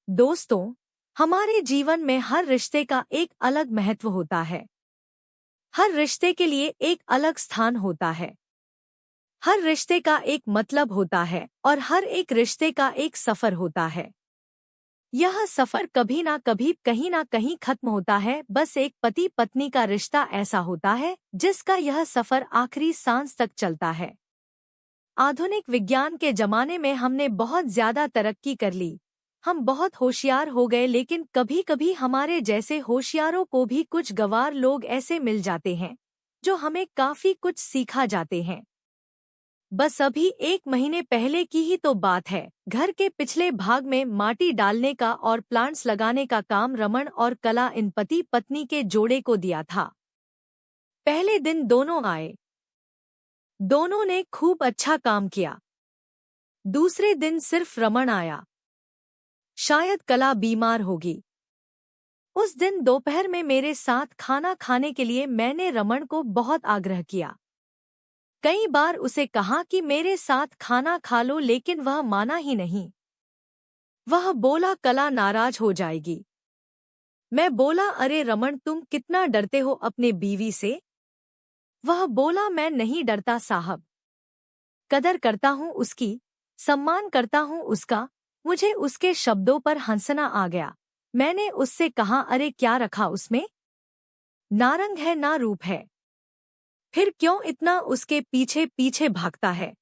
दोस्तों, हमारे जीवन में हर रिश्ते का एक अलग महत्व होता है। हर रिश्ते के लिए एक अलग स्थान होता है। हर रिश्ते का एक मतलब होता है और हर एक रिश्ते का एक सफर होता है। यह सफर कभी ना कहीं खत्म होता है। बस एक पति पत्नी का रिश्ता ऐसा होता है जिसका यह सफर आखिरी सांस तक चलता है। आधुनिक विज्ञान के जमाने में हमने बहुत ज्यादा तरक्की कर ली। हम बहुत होशियार हो गए, लेकिन कभी कभी हमारे जैसे होशियारों को भी कुछ गंवार लोग ऐसे मिल जाते हैं जो हमें काफी कुछ सिखा जाते हैं। बस अभी 1 महीने पहले की ही तो बात है। घर के पिछले भाग में माटी डालने का और प्लांट्स लगाने का काम रमन और कला इन पति पत्नी के जोड़े को दिया था। पहले दिन दोनों आए। दोनों ने खूब अच्छा काम किया। दूसरे दिन सिर्फ रमन आया। शायद कला बीमार होगी। उस दिन दोपहर में मेरे साथ खाना खाने के लिए मैंने रमन को बहुत आग्रह किया। कई बार उसे कहा कि मेरे साथ खाना खा लो, लेकिन वह माना ही नहीं। वह बोला कला नाराज हो जाएगी। मैं बोला अरे रमन, तुम कितना डरते हो अपने बीवी से। वह बोला मैं नहीं डरता साहब। कदर करता हूँ उसकी, सम्मान करता हूँ उसका। मुझे उसके शब्दों पर हंसना आ गया। मैंने उससे कहा अरे क्या रखा उसमें, नारंग है ना रूप है, फिर क्यों इतना उसके पीछे पीछे भागता है।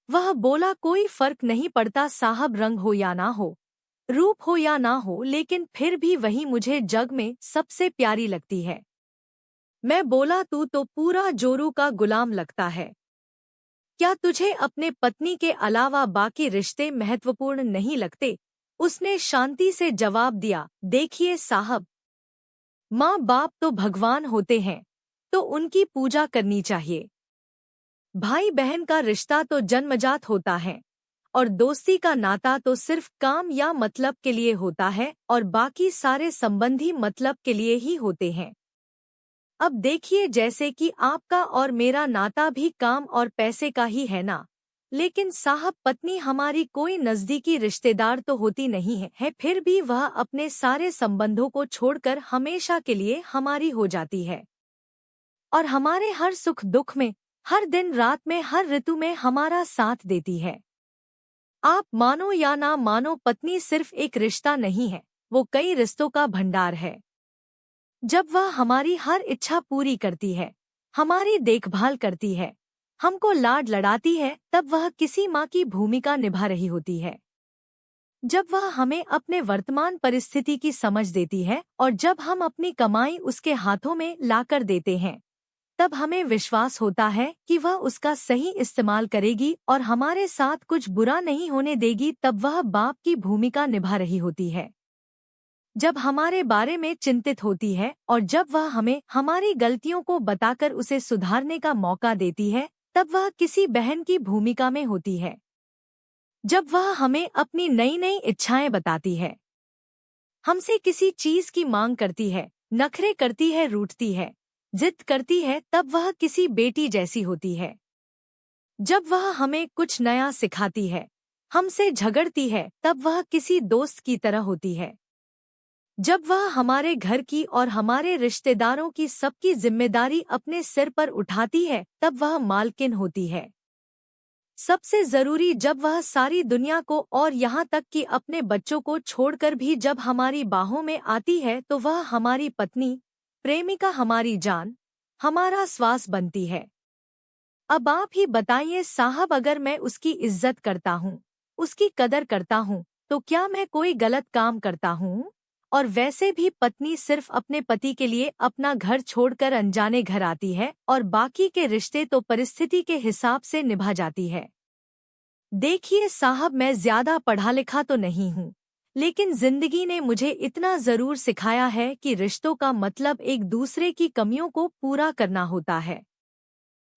वह बोला कोई फर्क नहीं पड़ता साहब, रंग हो या ना हो, रूप हो या ना हो, लेकिन फिर भी वही मुझे जग में सबसे प्यारी लगती है। मैं बोला तू तो पूरा जोरू का गुलाम लगता है। क्या तुझे अपने पत्नी के अलावा बाकी रिश्ते महत्वपूर्ण नहीं लगते। उसने शांति से जवाब दिया देखिए साहब, माँ बाप तो भगवान होते हैं, तो उनकी पूजा करनी चाहिए। भाई बहन का रिश्ता तो जन्मजात होता है, और दोस्ती का नाता तो सिर्फ काम या मतलब के लिए होता है, और बाकी सारे संबंधी मतलब के लिए ही होते हैं। अब देखिए, जैसे कि आपका और मेरा नाता भी काम और पैसे का ही है ना। लेकिन साहब, पत्नी हमारी कोई नजदीकी रिश्तेदार तो होती नहीं है, फिर भी वह अपने सारे संबंधों को छोड़कर हमेशा के लिए हमारी हो जाती है, और हमारे हर सुख दुख में, हर दिन रात में, हर ऋतु में हमारा साथ देती है। आप मानो या ना मानो, पत्नी सिर्फ एक रिश्ता नहीं है, वो कई रिश्तों का भंडार है। जब वह हमारी हर इच्छा पूरी करती है, हमारी देखभाल करती है, हमको लाड लड़ाती है, तब वह किसी माँ की भूमिका निभा रही होती है। जब वह हमें अपने वर्तमान परिस्थिति की समझ देती है, और जब हम अपनी कमाई उसके हाथों में लाकर देते हैं, तब हमें विश्वास होता है कि वह उसका सही इस्तेमाल करेगी और हमारे साथ कुछ बुरा नहीं होने देगी। तब वह बाप की भूमिका निभा रही होती है। जब हमारे बारे में चिंतित होती है, और जब वह हमें हमारी गलतियों को बताकर उसे सुधारने का मौका देती है, तब वह किसी बहन की भूमिका में होती है। जब वह हमें अपनी नई नई इच्छाएं बताती है, हमसे किसी चीज की मांग करती है, नखरे करती है, रूठती है, जिद करती है, तब वह किसी बेटी जैसी होती है। जब वह हमें कुछ नया सिखाती है, हमसे झगड़ती है, तब वह किसी दोस्त की तरह होती है। जब वह हमारे घर की और हमारे रिश्तेदारों की सबकी जिम्मेदारी अपने सिर पर उठाती है, तब वह मालकिन होती है। सबसे जरूरी, जब वह सारी दुनिया को और यहाँ तक कि अपने बच्चों को छोड़कर भी जब हमारी बाहों में आती है, तो वह हमारी पत्नी, प्रेमिका, हमारी जान, हमारा श्वास बनती है। अब आप ही बताइए साहब, अगर मैं उसकी इज्जत करता हूँ, उसकी कदर करता हूँ, तो क्या मैं कोई गलत काम करता हूँ। और वैसे भी पत्नी सिर्फ अपने पति के लिए अपना घर छोड़कर अनजाने घर आती है, और बाकी के रिश्ते तो परिस्थिति के हिसाब से निभा जाती है। देखिए साहब, मैं ज्यादा पढ़ा लिखा तो नहीं हूँ, लेकिन जिंदगी ने मुझे इतना जरूर सिखाया है कि रिश्तों का मतलब एक दूसरे की कमियों को पूरा करना होता है।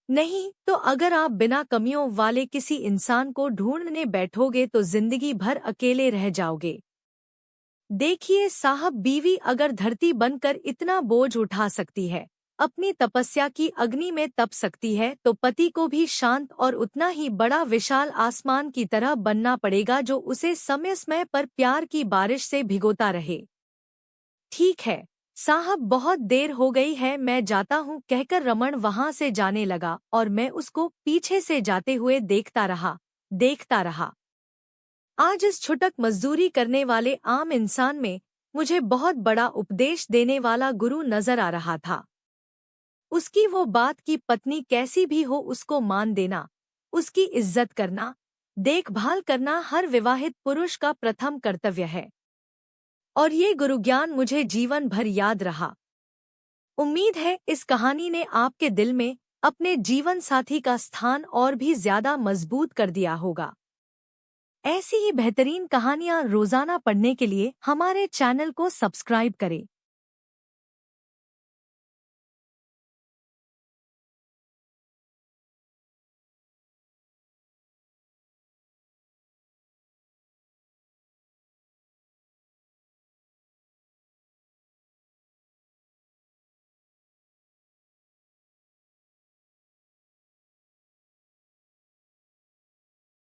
नहीं तो अगर आप बिना कमियों वाले किसी इंसान को ढूंढने बैठोगे तो जिंदगी भर अकेले रह जाओगे। देखिए साहब, बीवी अगर धरती बनकर इतना बोझ उठा सकती है, अपनी तपस्या की अग्नि में तप सकती है तो पति को भी शांत और उतना ही बड़ा विशाल आसमान की तरह बनना पड़ेगा जो उसे समय समय पर प्यार की बारिश से भिगोता रहे। ठीक है साहब, बहुत देर हो गई है, मैं जाता हूँ, कहकर रमन वहां से जाने लगा और मैं उसको पीछे से जाते हुए देखता रहा। आज इस छुटक मजदूरी करने वाले आम इंसान में मुझे बहुत बड़ा उपदेश देने वाला गुरु नजर आ रहा था। उसकी वो बात कि पत्नी कैसी भी हो उसको मान देना, उसकी इज्जत करना, देखभाल करना हर विवाहित पुरुष का प्रथम कर्तव्य है। और ये गुरु ज्ञान मुझे जीवन भर याद रहा। उम्मीद है इस कहानी ने आपके दिल में अपने जीवन साथी का स्थान और भी ज्यादा मजबूत कर दिया होगा। ऐसी ही बेहतरीन कहानियां रोजाना पढ़ने के लिए हमारे चैनल को सब्सक्राइब करें।